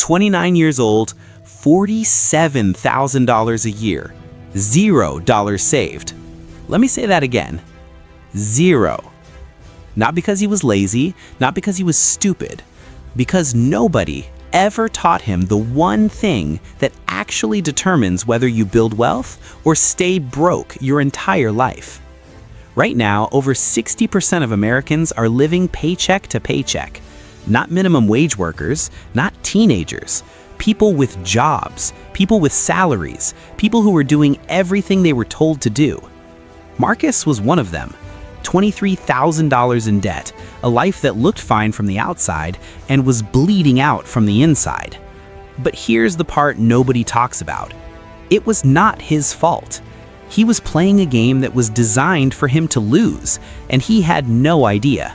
29 years old, $47,000 a year, $0 saved. Let me say that again. Zero. Not because he was lazy, not because he was stupid, because nobody ever taught him the one thing that actually determines whether you build wealth or stay broke your entire life. Right now, over 60% of Americans are living paycheck to paycheck. Not minimum wage workers, not teenagers, people with jobs, people with salaries, people who were doing everything they were told to do. Marcus was one of them. $23,000 in debt, a life that looked fine from the outside and was bleeding out from the inside. But here's the part nobody talks about. It was not his fault. He was playing a game that was designed for him to lose, and he had no idea.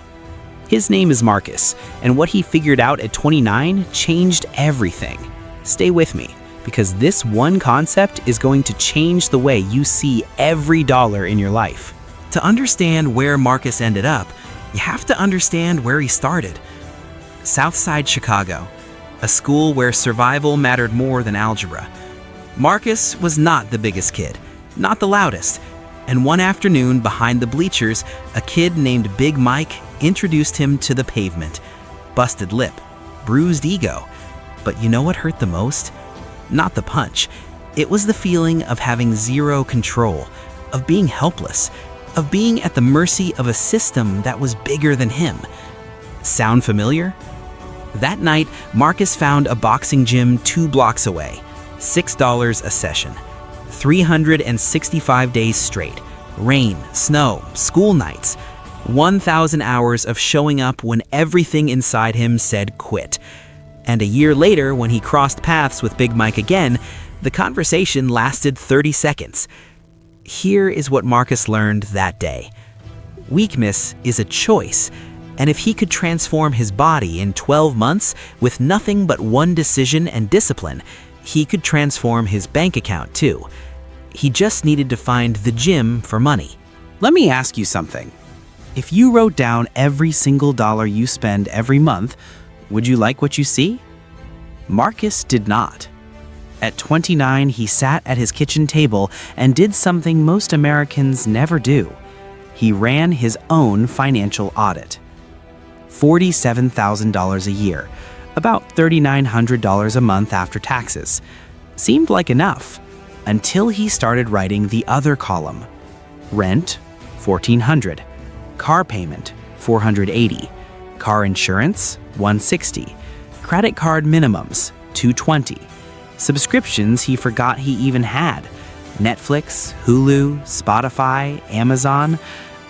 His name is Marcus, and what he figured out at 29 changed everything. Stay with me, because this one concept is going to change the way you see every dollar in your life. To understand where Marcus ended up, you have to understand where he started. Southside Chicago, a school where survival mattered more than algebra. Marcus was not the biggest kid, not the loudest, and one afternoon behind the bleachers, a kid named Big Mike introduced him to the pavement. Busted lip, bruised ego. But you know what hurt the most? Not the punch. It was the feeling of having zero control, of being helpless, of being at the mercy of a system that was bigger than him. Sound familiar? That night, Marcus found a boxing gym 2 blocks away. $6 a session. 365 days straight. Rain, snow, school nights. 1,000 hours of showing up when everything inside him said quit. And a year later, when he crossed paths with Big Mike again, the conversation lasted 30 seconds. Here is what Marcus learned that day. Weakness is a choice, and if he could transform his body in 12 months with nothing but one decision and discipline, he could transform his bank account too. He just needed to find the gym for money. Let me ask you something. If you wrote down every single dollar you spend every month, would you like what you see? Marcus did not. At 29, he sat at his kitchen table and did something most Americans never do. He ran his own financial audit. $47,000 a year, about $3,900 a month after taxes. Seemed like enough, until he started writing the other column. Rent, $1,400. Car payment, $480. Car insurance, $160. Credit card minimums, $220. Subscriptions he forgot he even had. Netflix, Hulu, Spotify, Amazon,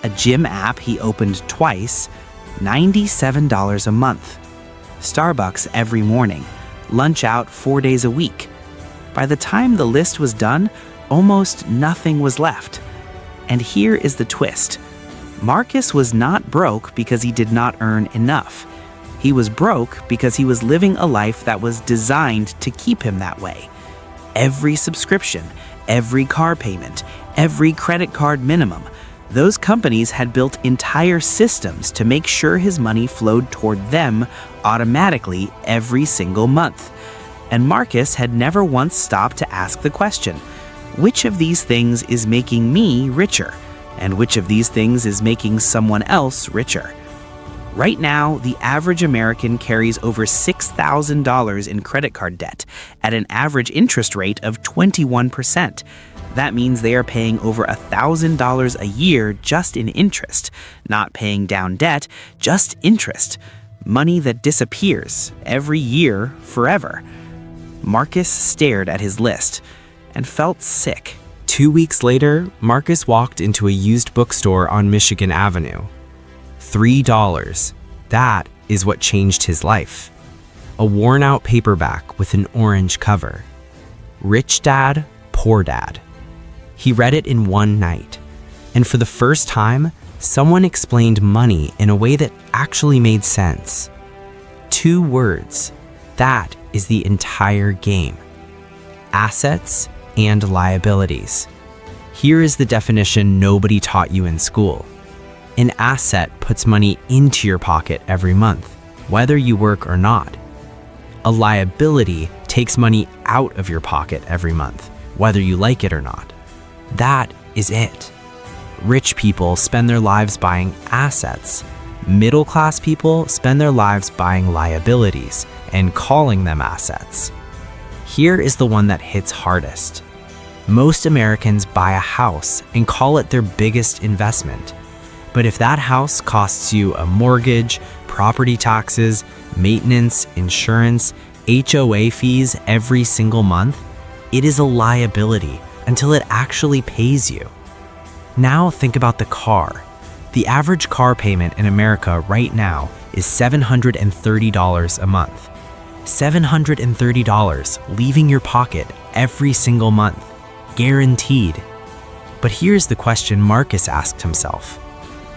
a gym app he opened twice, $97 a month. Starbucks every morning, lunch out 4 days a week. By the time the list was done, almost nothing was left. And here is the twist. Marcus was not broke because he did not earn enough. He was broke because he was living a life that was designed to keep him that way. Every subscription, every car payment, every credit card minimum, those companies had built entire systems to make sure his money flowed toward them automatically every single month. And Marcus had never once stopped to ask the question, which of these things is making me richer? And which of these things is making someone else richer? Right now, the average American carries over $6,000 in credit card debt at an average interest rate of 21%. That means they are paying over $1,000 a year just in interest, not paying down debt, just interest. Money that disappears every year forever. Marcus stared at his list and felt sick. 2 weeks later, Marcus walked into a used bookstore on Michigan Avenue. $3. That is what changed his life. A worn-out paperback with an orange cover. Rich Dad, Poor Dad. He read it in one night, and for the first time, someone explained money in a way that actually made sense. 2 words. That is the entire game. Assets and liabilities. Here is the definition nobody taught you in school. An asset puts money into your pocket every month, whether you work or not. A liability takes money out of your pocket every month, whether you like it or not. That is it. Rich people spend their lives buying assets. Middle-class people spend their lives buying liabilities and calling them assets. Here is the one that hits hardest. Most Americans buy a house and call it their biggest investment. But if that house costs you a mortgage, property taxes, maintenance, insurance, HOA fees every single month, it is a liability until it actually pays you. Now think about the car. The average car payment in America right now is $730 a month. $730 leaving your pocket every single month, guaranteed. But here's the question Marcus asked himself.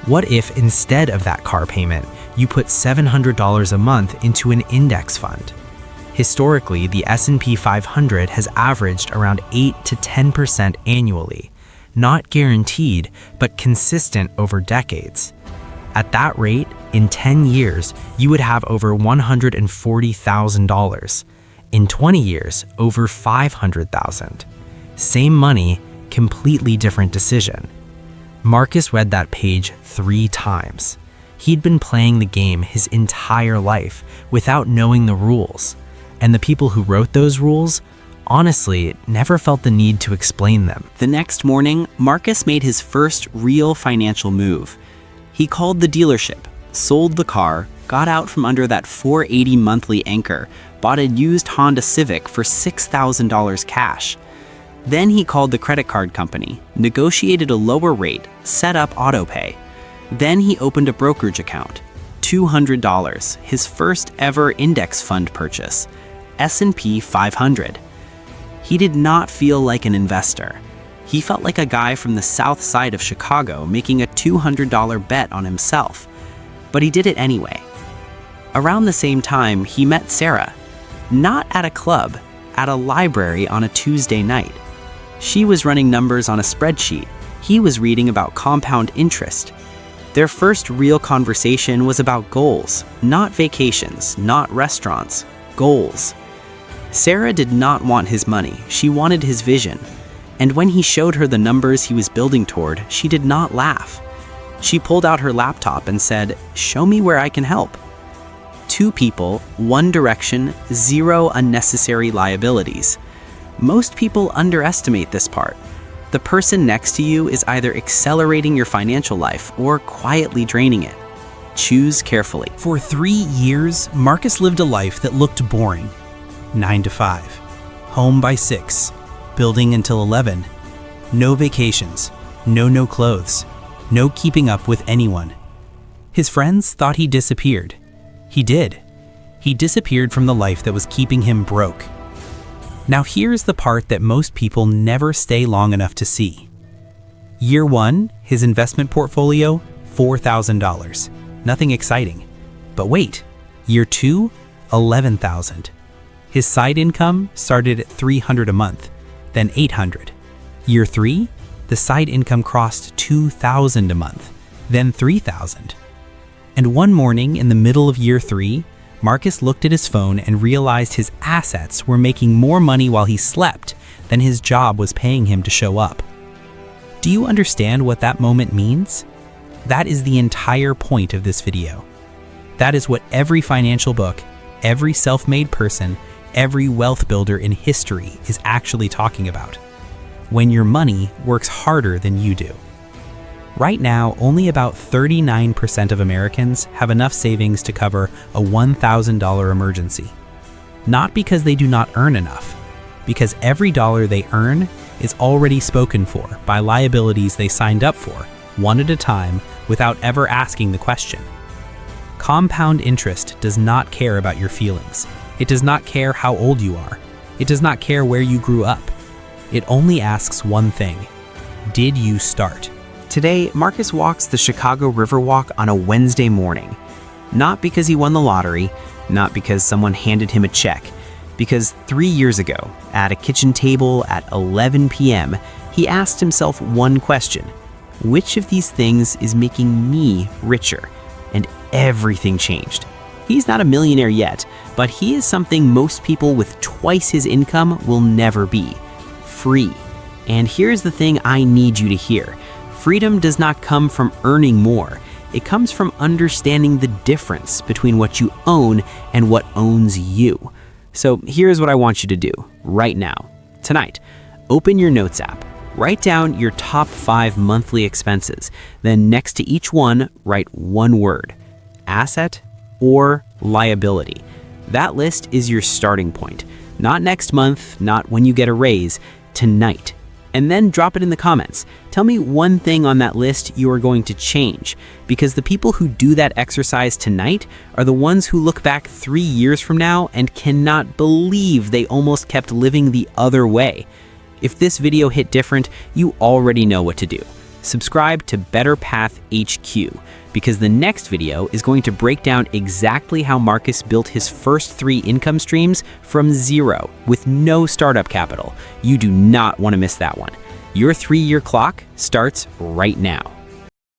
What if instead of that car payment, you put $700 a month into an index fund? Historically, the S&P 500 has averaged around 8 to 10% annually, not guaranteed, but consistent over decades. At that rate, in 10 years, you would have over $140,000. In 20 years, over $500,000. Same money, completely different decision. Marcus read that page 3 times. He'd been playing the game his entire life without knowing the rules. And the people who wrote those rules, honestly, never felt the need to explain them. The next morning, Marcus made his first real financial move. He called the dealership, sold the car, got out from under that $480 monthly anchor, bought a used Honda Civic for $6,000 cash. Then he called the credit card company, negotiated a lower rate, set up autopay. Then he opened a brokerage account. $200, his first ever index fund purchase, S&P 500. He did not feel like an investor. He felt like a guy from the south side of Chicago making a $200 bet on himself. But he did it anyway. Around the same time, he met Sarah. Not at a club, at a library on a Tuesday night. She was running numbers on a spreadsheet. He was reading about compound interest. Their first real conversation was about goals, not vacations, not restaurants, goals. Sarah did not want his money, she wanted his vision. And when he showed her the numbers he was building toward, she did not laugh. She pulled out her laptop and said, "Show me where I can help." 2 people, 1 direction, 0 unnecessary liabilities. Most people underestimate this part. The person next to you is either accelerating your financial life or quietly draining it. Choose carefully. For 3 years, Marcus lived a life that looked boring. 9 to 5, home by 6, building until 11. No vacations, no clothes, no keeping up with anyone. His friends thought he disappeared. He did. He disappeared from the life that was keeping him broke. Now here's the part that most people never stay long enough to see. Year 1, his investment portfolio, $4,000. Nothing exciting. But wait, year 2, $11,000. His side income started at $300 a month, then $800. Year 3, the side income crossed $2,000 a month, then $3,000. And one morning in the middle of year 3, Marcus looked at his phone and realized his assets were making more money while he slept than his job was paying him to show up. Do you understand what that moment means? That is the entire point of this video. That is what every financial book, every self-made person, every wealth builder in history is actually talking about. When your money works harder than you do. Right now, only about 39% of Americans have enough savings to cover a $1,000 emergency. Not because they do not earn enough, because every dollar they earn is already spoken for by liabilities they signed up for, one at a time, without ever asking the question. Compound interest does not care about your feelings. It does not care how old you are. It does not care where you grew up. It only asks one thing. Did you start? Today, Marcus walks the Chicago Riverwalk on a Wednesday morning. Not because he won the lottery, not because someone handed him a check, because 3 years ago, at a kitchen table at 11 p.m., he asked himself one question. Which of these things is making me richer? And everything changed. He's not a millionaire yet, but he is something most people with twice his income will never be: free. And here's the thing I need you to hear. Freedom does not come from earning more. It comes from understanding the difference between what you own and what owns you. So here's what I want you to do right now. Tonight, open your Notes app. Write down your top 5 monthly expenses. Then next to each one, write one word: asset or liability. That list is your starting point. Not next month, not when you get a raise, tonight. And then drop it in the comments. Tell me one thing on that list you are going to change, because the people who do that exercise tonight are the ones who look back 3 years from now and cannot believe they almost kept living the other way. If this video hit different, you already know what to do. Subscribe to Better Path HQ, because the next video is going to break down exactly how Marcus built his first 3 income streams from zero with no startup capital. You do not want to miss that one. Your 3-year clock starts right now.